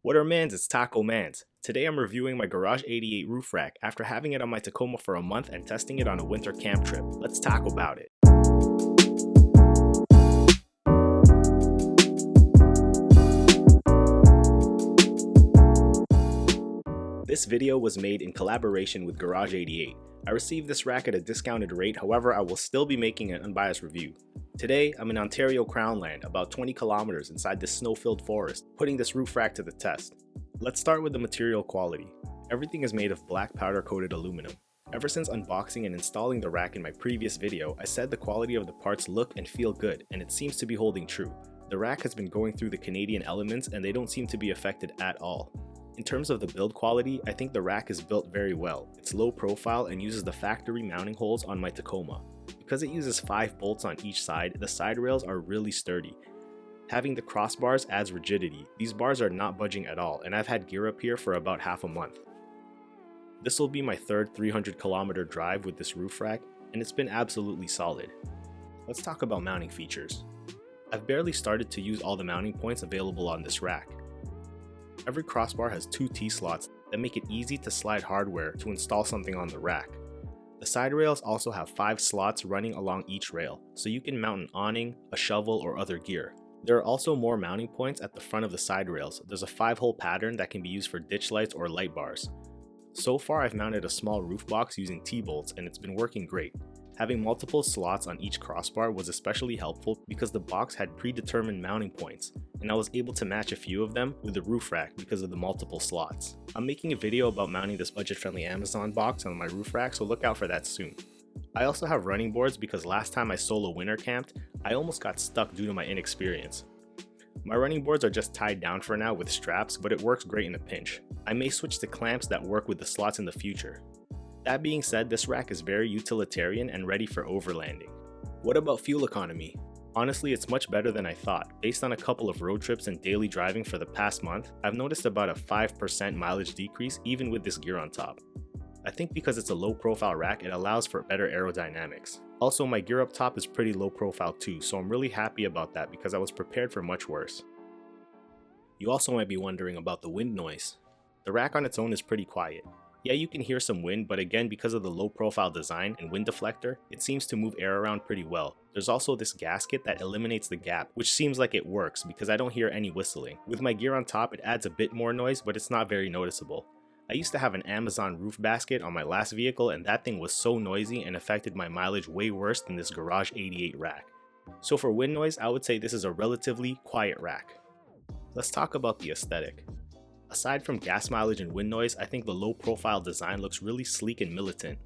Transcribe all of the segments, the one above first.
What are mans? It's Taco Mans. Today I'm reviewing my Garage 88 roof rack after having it on my Tacoma for a month and testing it on a winter camp trip. Let's talk about it. This video was made in collaboration with Garage 88. I received this rack at a discounted rate, however I will still be making an unbiased review. Today, I'm in Ontario Crown Land, about 20 kilometers inside this snow-filled forest, putting this roof rack to the test. Let's start with the material quality. Everything is made of black powder-coated aluminum. Ever since unboxing and installing the rack in my previous video, I said the quality of the parts look and feel good, and it seems to be holding true. The rack has been going through the Canadian elements and they don't seem to be affected at all. In terms of the build quality, I think the rack is built very well. It's low profile and uses the factory mounting holes on my Tacoma. Because it uses 5 bolts on each side, the side rails are really sturdy. Having the crossbars adds rigidity. These bars are not budging at all, and I've had gear up here for about half a month. This will be my third 300-kilometer drive with this roof rack, and it's been absolutely solid. Let's talk about mounting features. I've barely started to use all the mounting points available on this rack. Every crossbar has 2 T-slots that make it easy to slide hardware to install something on the rack. The side rails also have 5 slots running along each rail, so you can mount an awning, a shovel, or other gear. There are also more mounting points at the front of the side rails. There's a 5-hole pattern that can be used for ditch lights or light bars. So far I've mounted a small roof box using T-bolts and it's been working great. Having multiple slots on each crossbar was especially helpful because the box had predetermined mounting points, and I was able to match a few of them with the roof rack because of the multiple slots. I'm making a video about mounting this budget-friendly Amazon box on my roof rack, so look out for that soon. I also have running boards because last time I solo winter camped, I almost got stuck due to my inexperience. My running boards are just tied down for now with straps, but it works great in a pinch. I may switch to clamps that work with the slots in the future. That being said, this rack is very utilitarian and ready for overlanding. What about fuel economy? Honestly, it's much better than I thought. Based on a couple of road trips and daily driving for the past month, I've noticed about a 5% mileage decrease even with this gear on top. I think because it's a low profile rack, it allows for better aerodynamics. Also, my gear up top is pretty low profile too, so I'm really happy about that because I was prepared for much worse. You also might be wondering about the wind noise. The rack on its own is pretty quiet. Yeah, you can hear some wind, but again, because of the low profile design and wind deflector, it seems to move air around pretty well. There's also this gasket that eliminates the gap, which seems like it works because I don't hear any whistling. With my gear on top, it adds a bit more noise, but it's not very noticeable. I used to have an Amazon roof basket on my last vehicle and that thing was so noisy and affected my mileage way worse than this Garage 88 rack. So for wind noise, I would say this is a relatively quiet rack. Let's talk about the aesthetic. Aside from gas mileage and wind noise, I think the low profile design looks really sleek and militant.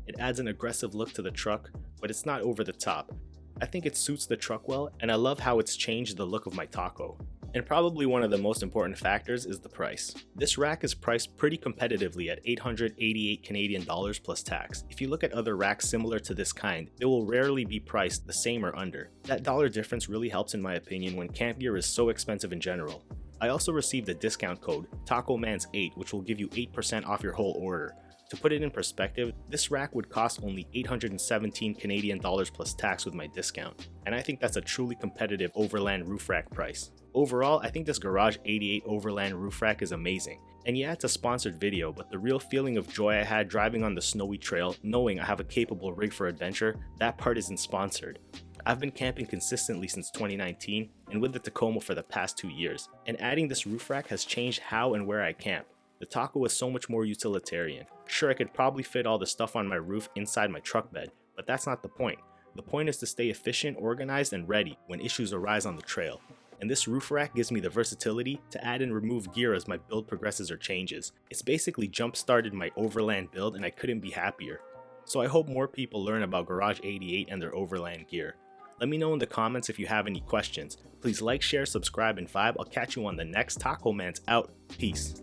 It adds an aggressive look to the truck, but it's not over the top. I think it suits the truck well, and I love how it's changed the look of my Taco. And probably one of the most important factors is the price. This rack is priced pretty competitively at 888 Canadian dollars plus tax. If you look at other racks similar to this kind, they will rarely be priced the same or under. That dollar difference really helps in my opinion when camp gear is so expensive in general. I also received a discount code, TACOMANS8, which will give you 8% off your whole order. To put it in perspective, this rack would cost only 817 Canadian dollars plus tax with my discount, and I think that's a truly competitive overland roof rack price. Overall, I think this Garage 88 overland roof rack is amazing. And yeah, it's a sponsored video, but the real feeling of joy I had driving on the snowy trail, knowing I have a capable rig for adventure, that part isn't sponsored. I've been camping consistently since 2019 and with the Tacoma for the past 2 years, and adding this roof rack has changed how and where I camp. The Taco is so much more utilitarian. Sure, I could probably fit all the stuff on my roof inside my truck bed, but that's not the point. The point is to stay efficient, organized, and ready when issues arise on the trail. And this roof rack gives me the versatility to add and remove gear as my build progresses or changes. It's basically jump-started my overland build and I couldn't be happier. So I hope more people learn about Garage 88 and their overland gear. Let me know in the comments if you have any questions. Please like, share, subscribe, and vibe. I'll catch you on the next Taco Mans out. Peace.